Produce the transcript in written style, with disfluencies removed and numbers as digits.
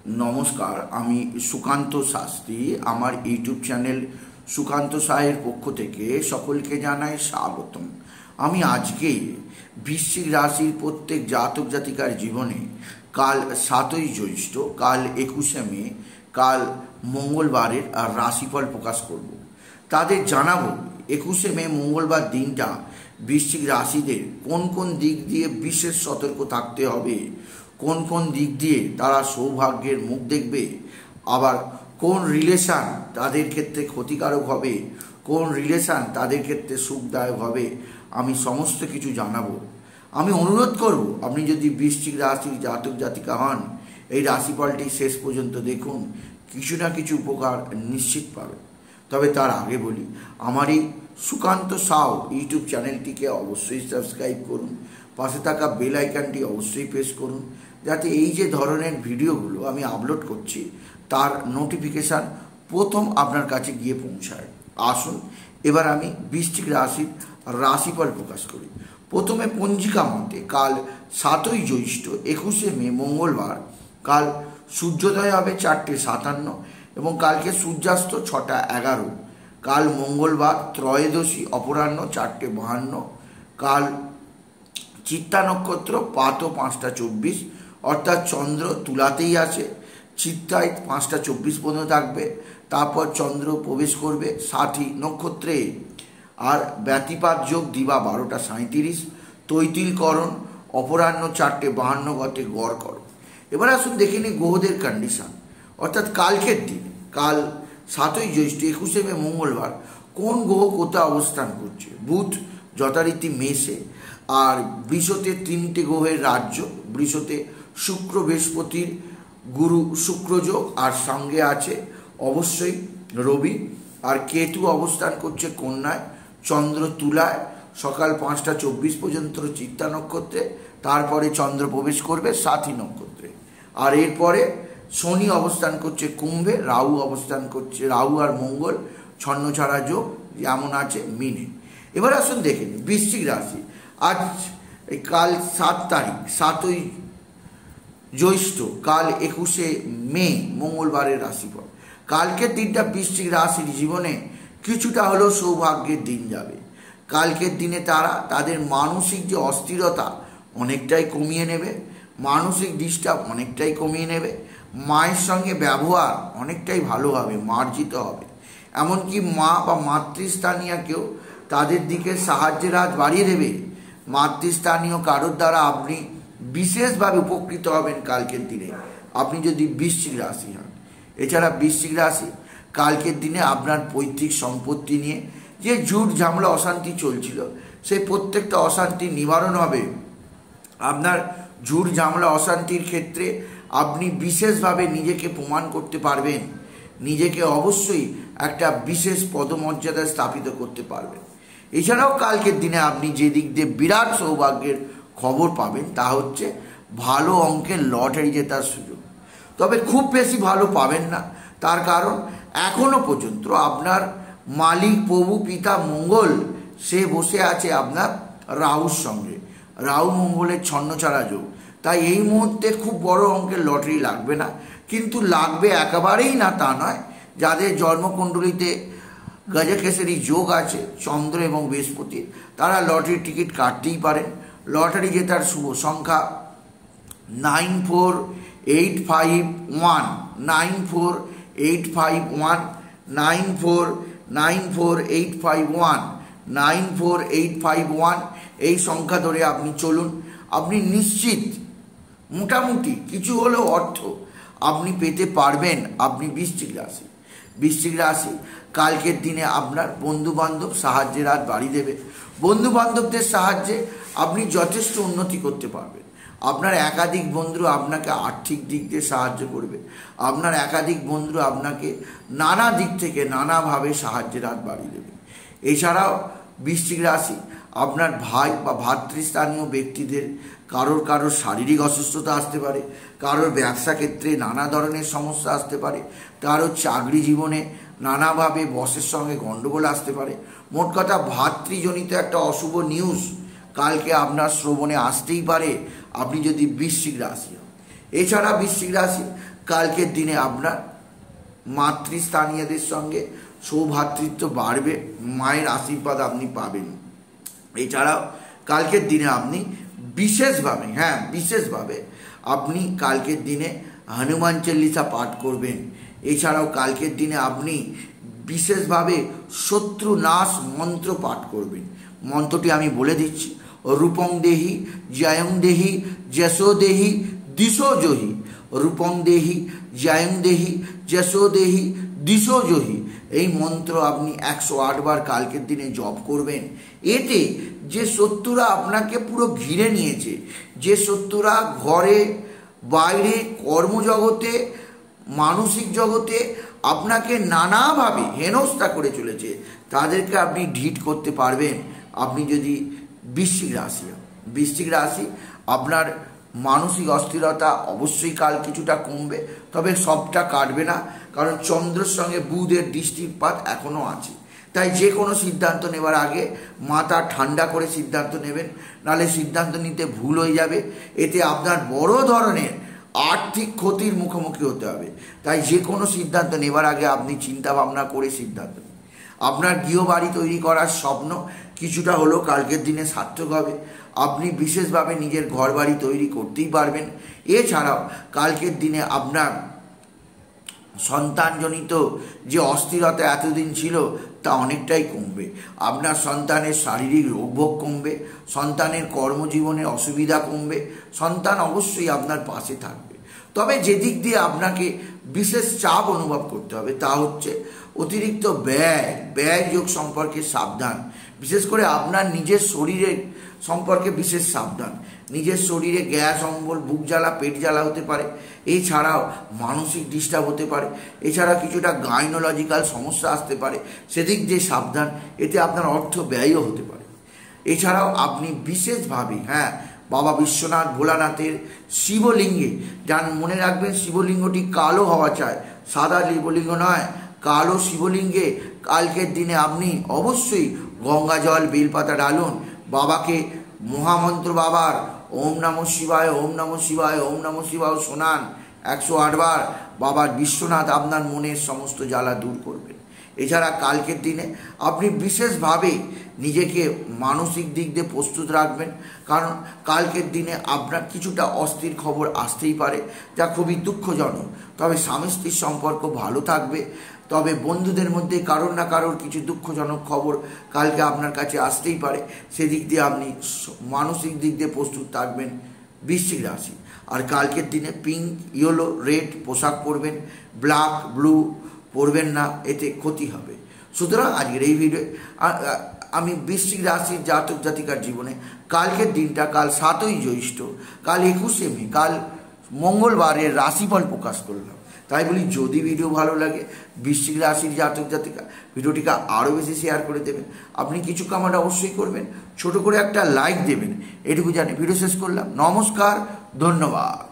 নমস্কার, আমি সুকান্ত শাস্ত্রী। আমার ইউটিউব চ্যানেল সুকান্ত সাহের পক্ষ থেকে সকলকে জানাই স্বাগতম। আমি আজকে বৃশ্চিক রাশির প্রত্যেক জাতক জাতিকার জীবনে কাল 7ই জ্যৈষ্ঠ, কাল 21শে মে, কাল মঙ্গলবারের রাশিফল প্রকাশ করব। তাদের জানাবো 21শে মে মঙ্গলবার দিনটা বৃশ্চিক রাশিদের কোন কোন দিক দিয়ে বিশেষ সতর্ক থাকতে হবে, কোন কোন দিক দিয়ে তারা সৌভাগ্যের মুখ দেখবে, আবার কোন রিলেশান তাদের ক্ষেত্রে ক্ষতিকারক হবে, কোন রিলেশান তাদের ক্ষেত্রে সুখদায়ক হবে, আমি সমস্ত কিছু জানাবো। আমি অনুরোধ করব, আপনি যদি বৃশ্চিক রাশির জাতক জাতিকা হন, এই রাশিফলটি শেষ পর্যন্ত দেখুন, কিছু না কিছু উপকার নিশ্চিত পাবেন। তবে তার আগে বলি, আমার এই সুকান্ত সাউ ইউটিউব চ্যানেলটিকে অবশ্যই সাবস্ক্রাইব করুন, পাশে থাকা বেল আইকনটি অবশ্যই প্রেস করুন, যাতে এই যে ধরনের ভিডিওগুলো আমি আপলোড করছি তার নোটিফিকেশান প্রথম আপনার কাছে গিয়ে পৌঁছায়। আসুন এবার আমি বৃশ্চিক রাশির রাশিফল প্রকাশ করি। প্রথমে পঞ্জিকা মতে কাল 7ই জ্যৈষ্ঠ 21শে মে মঙ্গলবার, কাল সূর্যোদয় হবে 4:57 এবং কালকে সূর্যাস্ত 6:11। কাল মঙ্গলবার ত্রয়োদশী অপরাহ্ন 4:52। কাল চিত্তা নক্ষত্র পাত 5:24, অর্থাৎ চন্দ্র তুলাতেই আছে। চিত্তায় 5:24 পর্যন্ত থাকবে, তারপর চন্দ্র প্রবেশ করবে সাথী নক্ষত্রে। আর ব্যতিপাত যোগ দিবা 12:37, তৈতিলকরণ অপরাহ্ন 4:52 গতে গড় করো। এবার আসুন দেখে নিই গ্রহদের কন্ডিশন, অর্থাৎ কালকের দিন, কাল 7ই জ্যৈষ্ঠ 21শে মে মঙ্গলবার কোন গ্রহ কোথায় অবস্থান করছে। বুধ যথারীতি মেষে, আর বৃষতে 3টে গ্রহের রাজ্য। বৃষতে শুক্র বৃহস্পতির গুরু শুক্রযোগ, আর সঙ্গে আছে অবশ্যই রবি। আর কেতু অবস্থান করছে কন্যায়, চন্দ্র তুলায় সকাল 5:24 পর্যন্ত চিত্তা নক্ষত্রে, তারপরে চন্দ্র প্রবেশ করবে সাথী নক্ষত্রে। আর এরপরে শনি অবস্থান করছে কুম্ভে, রাহু অবস্থান করছে, রাহু আর মঙ্গল ছন্নছাড়া যোগ যেমন আছে মিনে। এবার আসুন দেখে নিন বৃশ্চিক রাশি। আজ কাল 7 তারিখ 7ই জ্যৈষ্ঠ, কাল 21শে মে মঙ্গলবারের রাশিফল। কালকের দিনটা বৃশ্চিক রাশির জীবনে কিছুটা হলেও সৌভাগ্যের দিন যাবে। কালকের দিনে তারা তাদের মানসিক যে অস্থিরতা অনেকটাই কমিয়ে নেবে, মানসিক ডিস্টার্ব অনেকটাই কমিয়ে নেবে, মায়ের সঙ্গে ব্যবহার অনেকটাই ভালো হবে, মার্জিত হবে। এমনকি মা বা মাতৃস্থানীয় কেউ তাদের দিকে সাহায্যের হাত বাড়িয়ে দেবে। মাতৃস্থানীয় কারোর দ্বারা আপনি বিশেষভাবে উপকৃত হবেন কালকের দিনে, আপনি যদি বৃশ্চিক রাশি হন। এছাড়া বৃশ্চিক রাশি কালকের দিনে আপনার পৈতৃক সম্পত্তি নিয়ে যে ঝুট ঝামেলা অশান্তি চলছিল, সেই প্রত্যেকটা অশান্তি নিবারণ হবে। আপনার ঝুট ঝামেলা অশান্তির ক্ষেত্রে আপনি বিশেষভাবে নিজেকে প্রমাণ করতে পারবেন, নিজেকে অবশ্যই একটা বিশেষ পদমর্যাদায় স্থাপিত করতে পারবেন। এছাড়াও কালকের দিনে আপনি যে দিক দিয়ে বিরাট সৌভাগ্যের খবর পাবেন তা হচ্ছে ভালো অঙ্কের লটারি জেতার সুযোগ। তবে খুব বেশি ভালো পাবেন না, তার কারণ এখনো পর্যন্ত আপনার মালিক প্রভু পিতা মঙ্গল সে বসে আছে আপনার রাহুর সঙ্গে, রাহু মঙ্গলের ছন্নছাড়া যোগ। তাই এই মুহূর্তে খুব বড় অঙ্কের লটারি লাগবে না, কিন্তু লাগবে একেবারেই না তা নয়। যাদের জন্মকুণ্ডলিতে গজকেশরী যোগ আছে চন্দ্র এবং বৃহস্পতির, তারা লটারির টিকিট কাটতেই পারেন। লটারি জেতার শুভ সংখ্যা 94851, 94851, 9494851, 94851। এই সংখ্যা ধরে আপনি চলুন, আপনি নিশ্চিত মোটামুটি কিছু হলেও অর্থ আপনি পেতে পারবেন। আপনি বৃশ্চিক রাশি। বৃশ্চিক রাশি কালকের দিনে আপনার বন্ধুবান্ধব সাহায্যের হাত বাড়িয়ে দেবে। বন্ধুবান্ধবদের সাহায্যে আপনি যথেষ্ট উন্নতি করতে পারবেন। আপনার একাধিক বন্ধু আপনাকে আর্থিক দিক দিয়ে সাহায্য করবে, আপনার একাধিক বন্ধু আপনাকে নানা দিক থেকে নানাভাবে সাহায্যের হাত বাড়িয়ে দেবে। এছাড়াও বৃশ্চিক রাশি আপনার ভাই বা ভাতৃস্থানীয় ব্যক্তিদের কারোর শারীরিক অসুস্থতা আসতে পারে, কারোর ব্যবসা ক্ষেত্রে নানা ধরনের সমস্যা আসতে পারে, কারোর চাকরি জীবনে নানাভাবে বসের সঙ্গে গণ্ডগোল আসতে পারে। মোট কথা ভাতৃজনিত একটা অশুভ নিউজ কালকে আপনার শ্রবণে আসতেই পারে, আপনি যদি বৃশ্চিক রাশি হন। এছাড়া বৃশ্চিক রাশি কালকের দিনে আপনার মাতৃস্থানীয়দের সঙ্গে সৌভ্রাতৃত্ব বাড়বে, মায়ের আশীর্বাদ আপনি পাবেন। এছাড়াও কালকের দিনে আপনি বিশেষভাবে আপনি কালকের দিনে হনুমান চল্লিশা পাঠ করবেন। এছাড়াও কালকের দিনে আপনি বিশেষভাবে শত্রু নাশ মন্ত্র পাঠ করবেন। মন্ত্রটি আমি বলে দিচ্ছি, রূপং দেহি জয়ং দেহি যশো দেহি দিশো জহি, রূপং দেহি জয়ং দেহি যশো দেহি দিশো জহি। এই মন্ত্র আপনি 108 বার কালকের দিনে জপ করবেন। এতে যে শত্রুরা আপনাকে পুরো ঘিরে নিয়েছে, যে শত্রুরা ঘরে বাইরে কর্মজগতে মানসিক জগতে আপনাকে নানাভাবে হেনস্থা করে চলেছে, তাদেরকে আপনি ঢিট করতে পারবেন। আপনি যদি বৃশ্চিক রাশি আপনার মানসিক অস্থিরতা অবশ্যই কাল কিছুটা কমবে, তবে সবটা কাটবে না, কারণ চন্দ্রের সঙ্গে বুধের দৃষ্টিপাত এখনও আছে। তাই যে কোনো সিদ্ধান্ত নেবার আগে মাথা ঠান্ডা করে সিদ্ধান্ত নেবেন, নাহলে সিদ্ধান্ত নিতে ভুল হয়ে যাবে। এতে আপনার বড় ধরনের আর্থিক ক্ষতির মুখোমুখি হতে হবে। তাই যে কোনো সিদ্ধান্ত নেবার আগে আপনি চিন্তা ভাবনা করে সিদ্ধান্ত নিন। আপনার গৃহবাড়ি তৈরি করার স্বপ্ন কিছুটা হলেও কালকের দিনে সার্থক হবে। আপনি বিশেষভাবে নিজের ঘর বাড়ি তৈরি করতেই পারবেন। এছাড়াও কালকের দিনে আপনার সন্তানজনিত যে অস্থিরতা এতদিন ছিল তা অনেকটাই কমবে। আপনার সন্তানের শারীরিক রোগভোগ কমবে, সন্তানের কর্মজীবনের অসুবিধা কমবে, সন্তান অবশ্যই আপনার পাশে থাকবে। তবে যে দিক দিয়ে আপনাকে বিশেষ চাপ অনুভব করতে হবে তা হচ্ছে অতিরিক্ত ব্যয়যোগ সম্পর্কে সাবধান। বিশেষ করে আপনার নিজের শরীরের সম্পর্কে বিশেষ সাবধান। নিজের শরীরে গ্যাস অম্বল বুক জ্বালা পেট জ্বালা হতে পারে, এছাড়াও মানসিক ডিস্টার্ব হতে পারে, এছাড়া কিছুটা গাইনোলজিক্যাল সমস্যা আসতে পারে, সেদিক দিয়ে সাবধান। এতে আপনার অর্থ ব্যয়ও হতে পারে। এছাড়াও আপনি বিশেষভাবে বাবা বিশ্বনাথ ভোলানাথের শিবলিঙ্গে যান, মনে রাখবেন শিবলিঙ্গটি কালো হওয়া চাই, সাদা শিবলিঙ্গ নয়, কালো শিবলিঙ্গে কালকের দিনে আপনি অবশ্যই গঙ্গা জল বেলপাতা ডালুন। বাবাকে মহামন্ত্র বাবার ওম নমঃ শিবায় ওম নমঃ শিবায় ওম নমঃ শিবায় শোনান 108 বার। বাবার বিশ্বনাথ আপনার মনের সমস্ত জ্বালা দূর করবেন। এছাড়া কালকের দিনে আপনি বিশেষভাবে নিজেকে মানসিক দিক দিয়ে প্রস্তুত রাখবেন, কারণ কালকের দিনে আপনার কিছুটা অস্থির খবর আসতেই পারে, যা খুবই দুঃখজনক। তবে স্বামী স্ত্রীর সম্পর্ক ভালো থাকবে, তবে বন্ধুদের মধ্যে কারোর না কারোর কিছু দুঃখজনক খবর কালকে আপনার কাছে আসতেই পারে। সেদিক দিয়ে আপনি মানসিক দিক দিয়ে প্রস্তুত থাকবেন বৃশ্চিক রাশি। আর কালকের দিনে পিঙ্ক, ইয়েলো, রেড পোশাক পরবেন, ব্ল্যাক, ব্লু পরবেন না, এতে ক্ষতি হবে। সুতরাং আজকের এই ভিডিও আমি বৃশ্চিক রাশির জাতক জাতিকার জীবনে কালকের দিনটা, কাল 7ই জ্যৈষ্ঠ, কাল 21শে মে, কাল মঙ্গলবারের রাশিফল প্রকাশ করলাম। তাই বলি, যদি ভিডিও ভালো লাগে বৃশ্চিক রাশির জাতক জাতিকা ভিডিওটিকে আরও বেশি শেয়ার করে দেবেন। আপনি কিছু কমেন্ট অবশ্যই করবেন, ছোট করে একটা লাইক দেবেন। এটুকু জানি ভিডিও শেষ করলাম। নমস্কার, ধন্যবাদ।